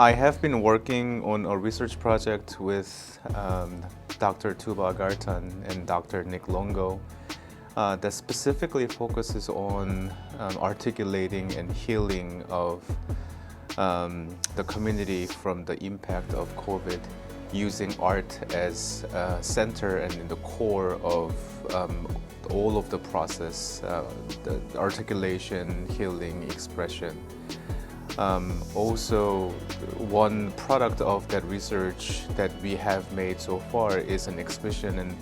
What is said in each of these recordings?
I have been working on a research project with Dr. Tuba Agartan and Dr. Nick Longo that specifically focuses on articulating and healing of the community from the impact of COVID, using art as center and in the core of all of the process, the articulation, healing, expression. Also, one product of that research that we have made so far is an exhibition, and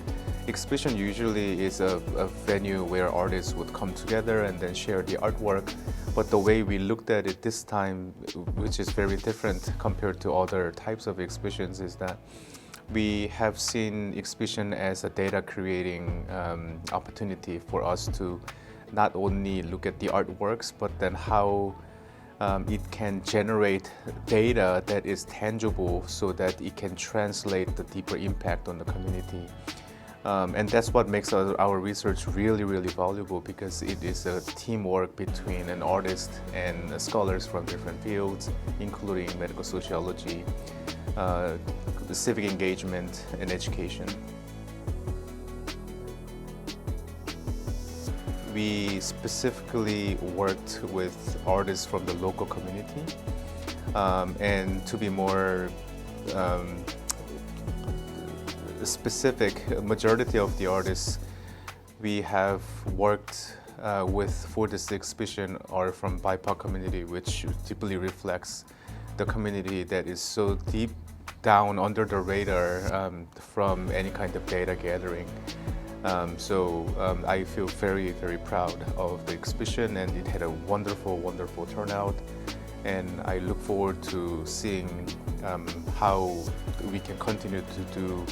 exhibition usually is a venue where artists would come together and then share the artwork. But the way we looked at it this time, which is very different compared to other types of exhibitions, is that we have seen exhibition as a data creating opportunity for us to not only look at the artworks, but then how it can generate data that is tangible so that it can translate the deeper impact on the community. And that's what makes our research really, really valuable, because it is a teamwork between an artist and scholars from different fields, including medical sociology, civic engagement, and education. We specifically worked with artists from the local community, and to be more specific, a majority of the artists we have worked with for this exhibition are from BIPOC community, which deeply reflects the community that is so deep down under the radar from any kind of data gathering. So I feel very, very proud of the exhibition, and it had a wonderful, wonderful turnout. And I look forward to seeing how we can continue to do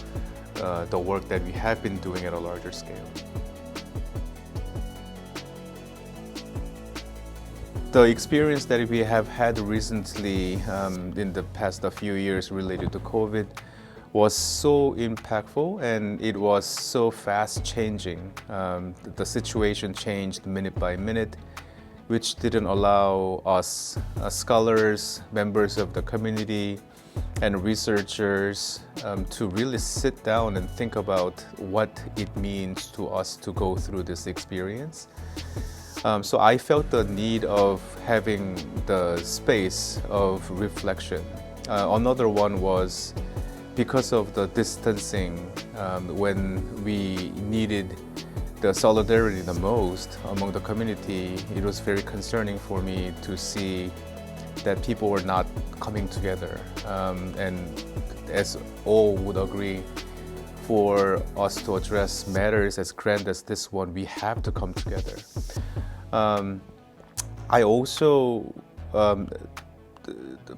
the work that we have been doing at a larger scale. The experience that we have had recently in the past few years related to COVID was so impactful, and it was so fast changing. The situation changed minute by minute, which didn't allow us scholars, members of the community, and researchers to really sit down and think about what it means to us to go through this experience. So I felt the need of having the space of reflection. Another one was because of the distancing, when we needed the solidarity the most among the community, it was very concerning for me to see that people were not coming together. And as all would agree, for us to address matters as grand as this one, we have to come together. I also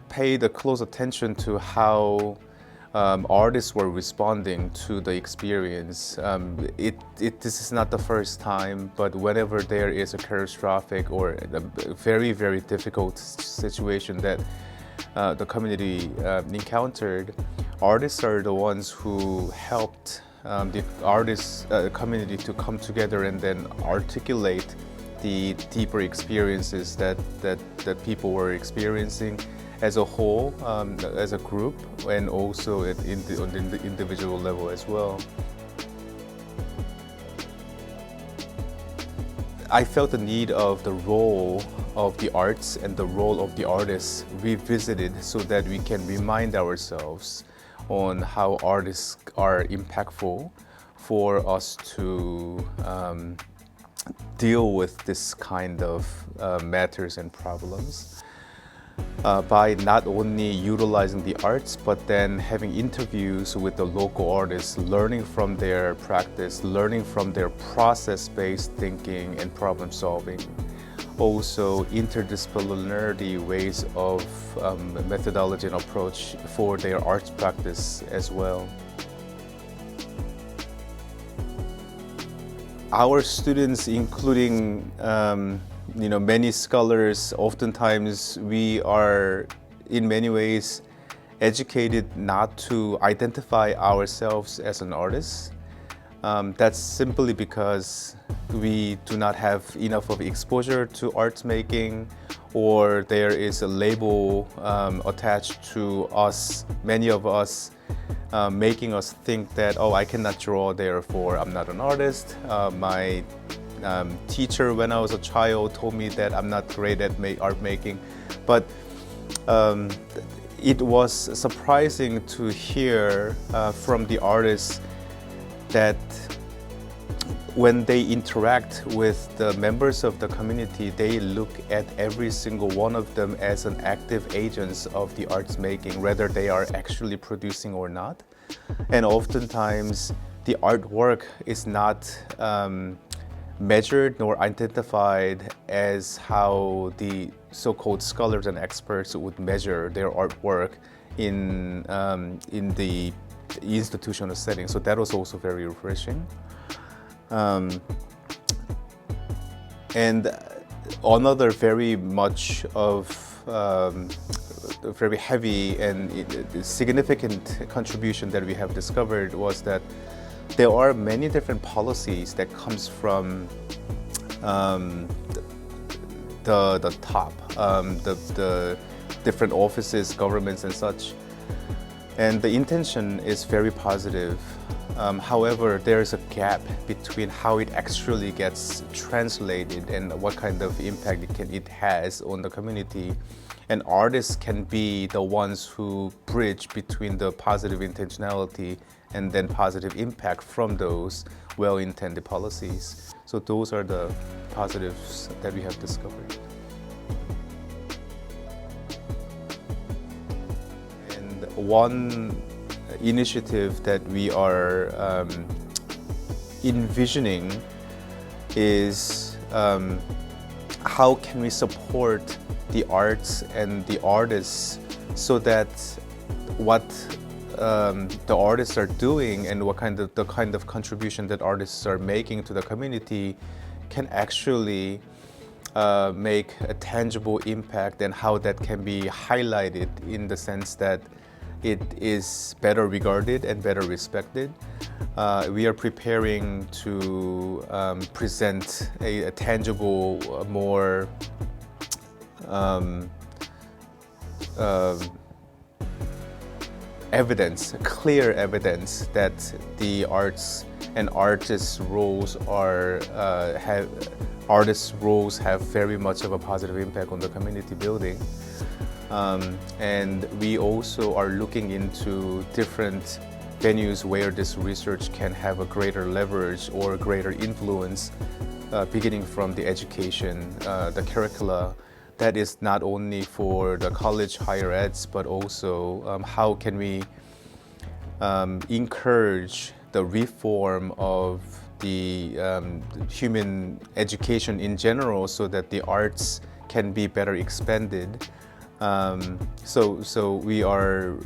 paid a close attention to how artists were responding to the experience. This is not the first time, but whenever there is a catastrophic or a very, very difficult situation that the community encountered, artists are the ones who helped the community to come together and then articulate the deeper experiences that people were experiencing as a whole, as a group, and also on the individual level as well. I felt the need of the role of the arts and the role of the artists revisited so that we can remind ourselves on how artists are impactful for us to deal with this kind of matters and problems. By not only utilizing the arts, but then having interviews with the local artists, learning from their practice, learning from their process-based thinking and problem solving. Also, interdisciplinarity ways of methodology and approach for their arts practice as well. Our students, including many scholars, oftentimes we are in many ways educated not to identify ourselves as an artist, That's simply because we do not have enough of exposure to art making, or there is a label attached to us, many of us, making us think that, oh, I cannot draw, therefore I'm not an artist. My teacher when I was a child told me that I'm not great at art making. But it was surprising to hear from the artists that when they interact with the members of the community, they look at every single one of them as an active agents of the arts making, whether they are actually producing or not. And oftentimes, the artwork is not measured nor identified as how the so-called scholars and experts would measure their artwork in the institutional setting. So that was also very refreshing. And another very much of very heavy and significant contribution that we have discovered was that there are many different policies that comes from the top, the different offices, governments and such. And the intention is very positive. However, there is a gap between how it actually gets translated and what kind of impact it has on the community. And artists can be the ones who bridge between the positive intentionality and then positive impact from those well-intended policies. So those are the positives that we have discovered. And one initiative that we are envisioning is how can we support the arts and the artists so that what the artists are doing and the kind of contribution that artists are making to the community can actually make a tangible impact, and how that can be highlighted in the sense that it is better regarded and better respected. We are preparing to present a tangible, more evidence, clear evidence that the arts and artists' roles have very much of a positive impact on the community building. And we also are looking into different venues where this research can have a greater leverage or greater influence, beginning from the education, the curricula. That is not only for the college higher eds, but also how can we encourage the reform of the human education in general so that the arts can be better expanded. So we are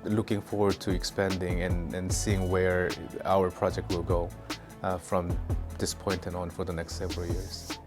looking forward to expanding and seeing where our project will go from this point and on for the next several years.